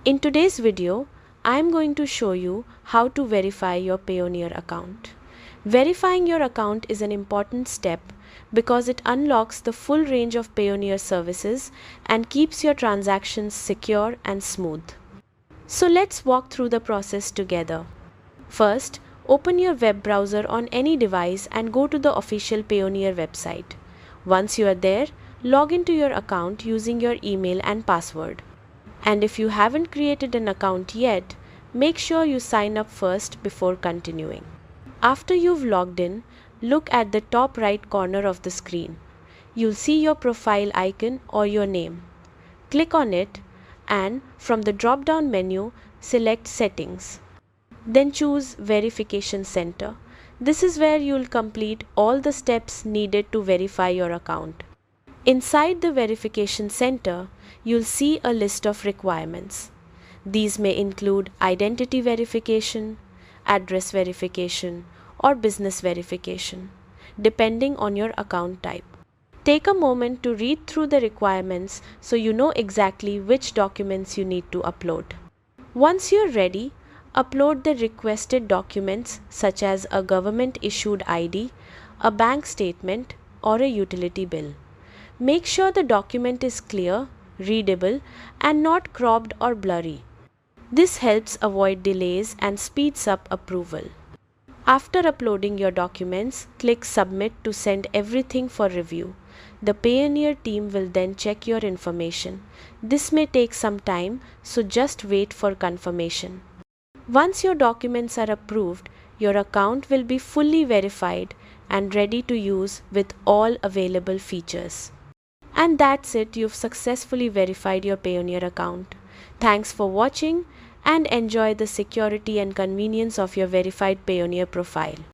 In today's video, I am going to show you how to verify your Payoneer account. Verifying your account is an important step because it unlocks the full range of Payoneer services and keeps your transactions secure and smooth. So let's walk through the process together. First, open your web browser on any device and go to the official Payoneer website. Once you are there, log into your account using your email and password. And if you haven't created an account yet, make sure you sign up first before continuing. After you've logged in, look at the top right corner of the screen. You'll see your profile icon or your name. Click on it and from the drop-down menu, select Settings. Then choose Verification Center. This is where you'll complete all the steps needed to verify your account. Inside the Verification Center, you'll see a list of requirements. These may include identity verification, address verification, or business verification, depending on your account type. Take a moment to read through the requirements so you know exactly which documents you need to upload. Once you're ready, upload the requested documents such as a government-issued ID, a bank statement, or a utility bill. Make sure the document is clear, readable, and not cropped or blurry. This helps avoid delays and speeds up approval. After uploading your documents, click Submit to send everything for review. The Payoneer team will then check your information. This may take some time, so just wait for confirmation. Once your documents are approved, your account will be fully verified and ready to use with all available features. And that's it, you've successfully verified your Payoneer account. Thanks for watching and enjoy the security and convenience of your verified Payoneer profile.